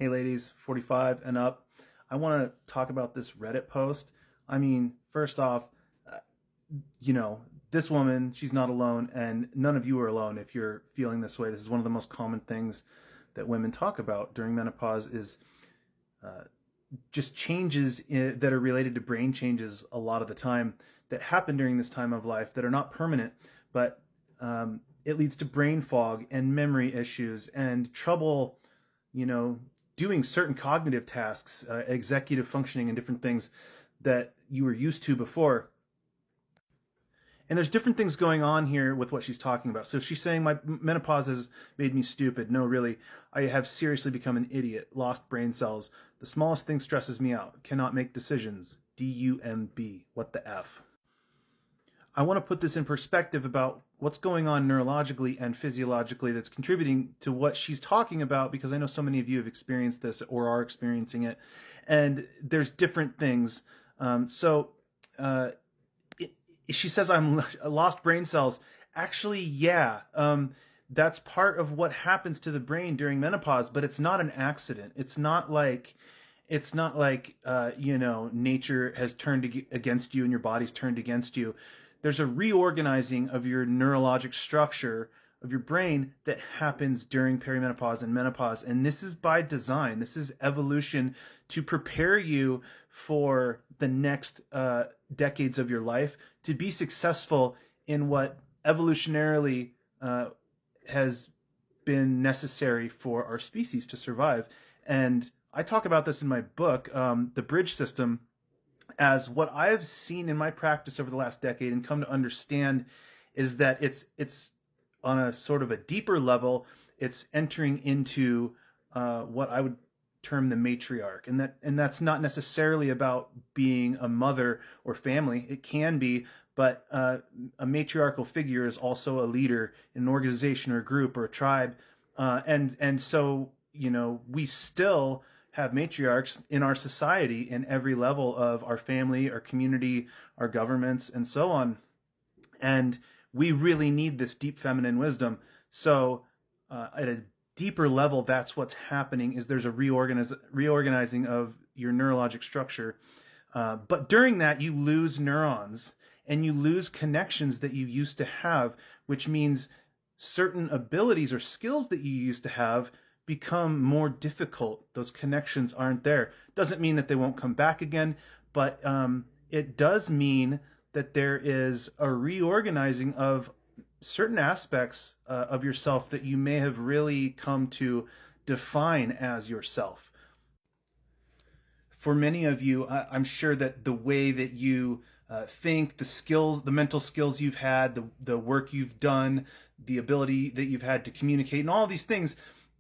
Hey ladies, 45 and up. I want to talk about this Reddit post. I mean, first off, uh, you know, this woman, she's not alone, and none of you are alone if you're feeling this way. This is one of the most common things that women talk about during menopause is uh, just that are related to brain changes a lot of the time that happen during this time of life that are not permanent, but it leads to brain fog and memory issues and trouble, you know, doing certain cognitive tasks, executive functioning, and different things that you were used to before. And there's different things going on here with what she's talking about. So she's saying my menopause has made me stupid. No, really, I have seriously become an idiot, lost brain cells. The smallest thing stresses me out. Cannot make decisions. DUMB. What the F? I want to put this in perspective about what's going on neurologically and physiologically that's contributing to what she's talking about, because I know so many of you have experienced this or are experiencing it, and there's different things. She says I'm lost brain cells. Actually, yeah, that's part of what happens to the brain during menopause, but it's not an accident. It's not like nature has turned against you and your body's turned against you. There's a reorganizing of your neurologic structure of your brain that happens during perimenopause and menopause. And this is by design. This is evolution to prepare you for the next decades of your life to be successful in what evolutionarily has been necessary for our species to survive. And I talk about this in my book, The Bridge System, as what I've seen in my practice over the last decade and come to understand is that it's on a sort of a deeper level. It's entering into what I would term the matriarch, and that's not necessarily about being a mother or family. It can be, but a matriarchal figure is also a leader in an organization or a group or a tribe, and so we still have matriarchs in our society in every level of our family, our community, our governments, and so on. And we really need this deep feminine wisdom. So at a deeper level, that's what's happening, is there's a reorganizing of your neurologic structure. But during that, you lose neurons and you lose connections that you used to have, which means certain abilities or skills that you used to have become more difficult. Those connections aren't there. Doesn't mean that they won't come back again, but it does mean that there is a reorganizing of certain aspects of yourself that you may have really come to define as yourself. For many of you, I'm sure that the way that you think, the skills, the mental skills you've had, the work you've done, the ability that you've had to communicate, and all these things,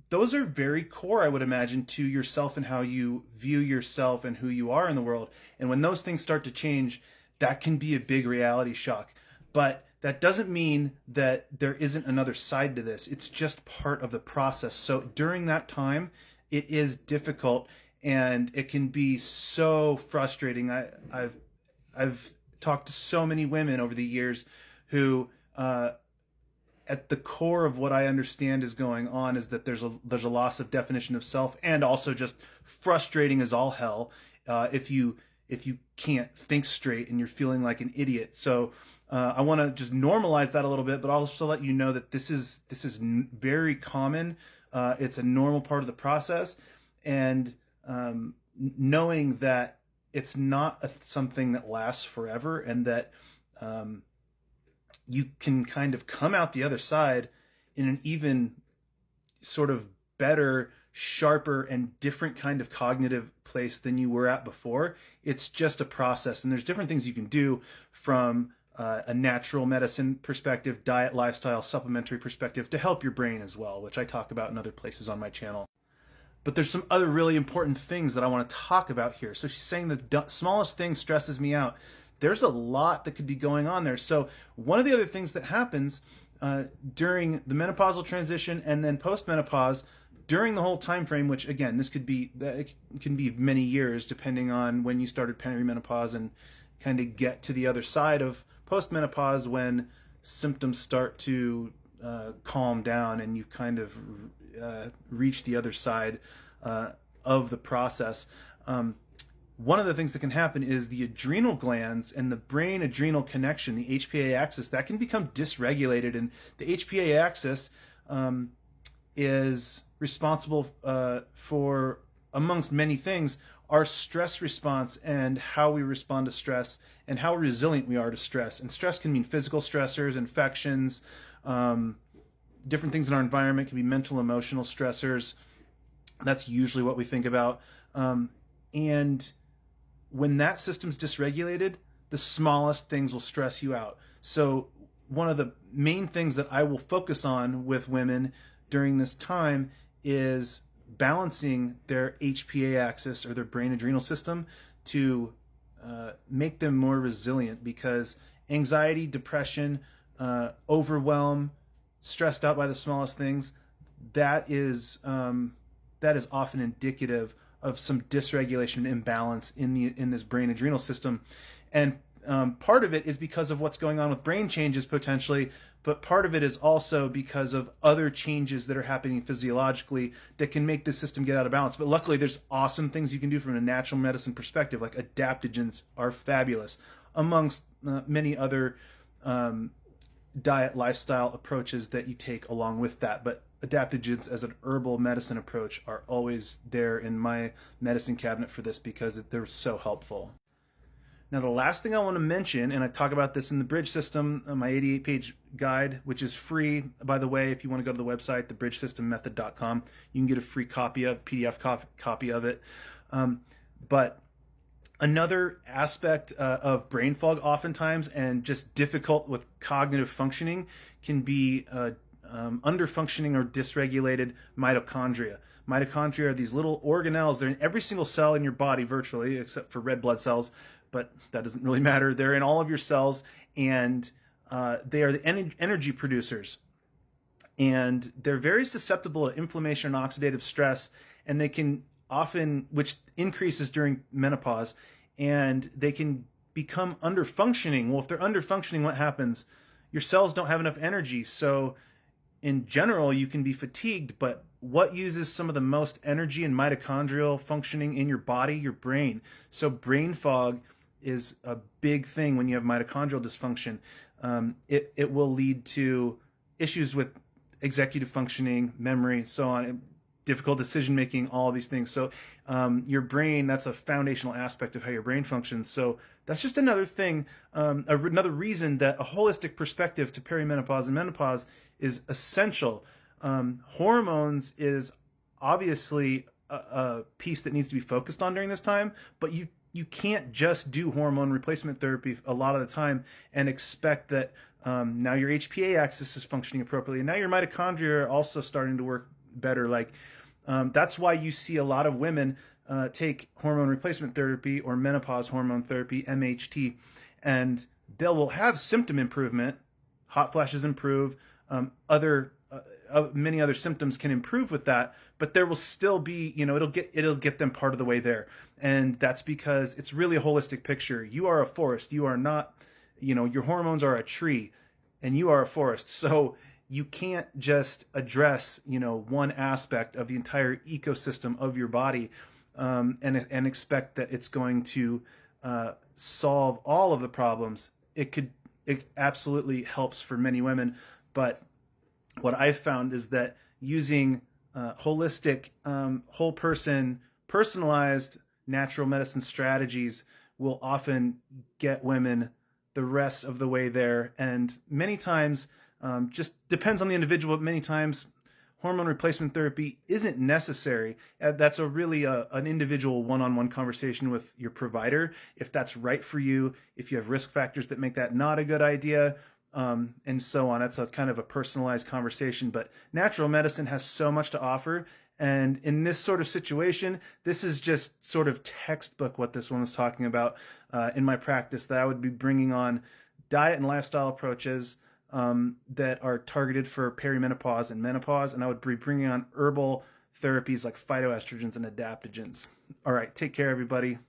those are very core, I would imagine, to yourself and how you view yourself and who you are in the world. And when those things start to change, that can be a big reality shock. But that doesn't mean that there isn't another side to this. It's just part of the process. So during that time, it is difficult and it can be so frustrating. I've talked to so many women over the years who at the core of what I understand is going on is that there's a loss of definition of self, and also just frustrating as all hell if you can't think straight and you're feeling like an idiot. So I want to just normalize that a little bit, but also let you know that this is very common. It's a normal part of the process, and knowing that it's not something that lasts forever, and that you can kind of come out the other side in an even sort of better, sharper, and different kind of cognitive place than you were at before. It's just a process, and there's different things you can do from a natural medicine perspective, diet, lifestyle, supplementary perspective to help your brain as well, which I talk about in other places on my channel. But there's some other really important things that I want to talk about here. So she's saying the smallest thing stresses me out. There's a lot that could be going on there. So one of the other things that happens during the menopausal transition and then post-menopause, during the whole time frame, which again, it can be many years depending on when you started perimenopause and kind of get to the other side of post-menopause when symptoms start to calm down and you kind of reach the other side of the process. One of the things that can happen is the adrenal glands and the brain adrenal connection, the HPA axis, that can become dysregulated. And the HPA axis is responsible for, amongst many things, our stress response and how we respond to stress and how resilient we are to stress. And stress can mean physical stressors, infections, different things in our environment. Can be mental, emotional stressors. That's usually what we think about. And when that system's dysregulated, the smallest things will stress you out. So one of the main things that I will focus on with women during this time is balancing their HPA axis or their brain adrenal system to make them more resilient, because anxiety, depression, overwhelm, stressed out by the smallest things, that is often indicative of some dysregulation and imbalance in this brain adrenal system. And part of it is because of what's going on with brain changes potentially, but part of it is also because of other changes that are happening physiologically that can make this system get out of balance. But luckily, there's awesome things you can do from a natural medicine perspective, like adaptogens are fabulous, amongst many other diet lifestyle approaches that you take along with that. But adaptogens as an herbal medicine approach are always there in my medicine cabinet for this, because they're so helpful. Now, the last thing I want to mention, and I talk about this in the Bridge System, my 88-page guide, which is free, by the way. If you want to go to the website, thebridgesystemmethod.com, you can get a free PDF copy of it. But another aspect of brain fog oftentimes, and just difficult with cognitive functioning, can be underfunctioning or dysregulated mitochondria. Mitochondria are these little organelles. They're in every single cell in your body virtually, except for red blood cells, but that doesn't really matter. They're in all of your cells, and they are the energy producers. And they're very susceptible to inflammation and oxidative stress, and they can often, which increases during menopause, and they can become underfunctioning. Well, if they're underfunctioning, what happens? Your cells don't have enough energy. So in general, you can be fatigued, but what uses some of the most energy and mitochondrial functioning in your body? Your brain. So brain fog is a big thing when you have mitochondrial dysfunction. It will lead to issues with executive functioning, memory, so on, difficult decision making, all of these things. So your brain, that's a foundational aspect of how your brain functions. So that's just another thing, another reason that a holistic perspective to perimenopause and menopause is essential. Hormones is obviously a piece that needs to be focused on during this time, but you can't just do hormone replacement therapy a lot of the time and expect that now your HPA axis is functioning appropriately, and now your mitochondria are also starting to work better. That's why you see a lot of women take hormone replacement therapy or menopause hormone therapy, MHT, and they will have symptom improvement. Hot flashes improve. Many other symptoms can improve with that, but there will still be, it'll get them part of the way there. And that's because it's really a holistic picture. You are a forest. You are not, your hormones are a tree, and you are a forest. So you can't just address, one aspect of the entire ecosystem of your body and expect that it's going to solve all of the problems. It absolutely helps for many women, but what I've found is that using holistic, whole person, personalized natural medicine strategies will often get women the rest of the way there. And many times, just depends on the individual, but many times hormone replacement therapy isn't necessary. That's an individual one-on-one conversation with your provider, if that's right for you, if you have risk factors that make that not a good idea, and so on. That's a kind of a personalized conversation, but natural medicine has so much to offer. And in this sort of situation, this is just sort of textbook what this one was talking about in my practice, that I would be bringing on diet and lifestyle approaches that are targeted for perimenopause and menopause, and I would be bringing on herbal therapies like phytoestrogens and adaptogens. All right, take care, everybody.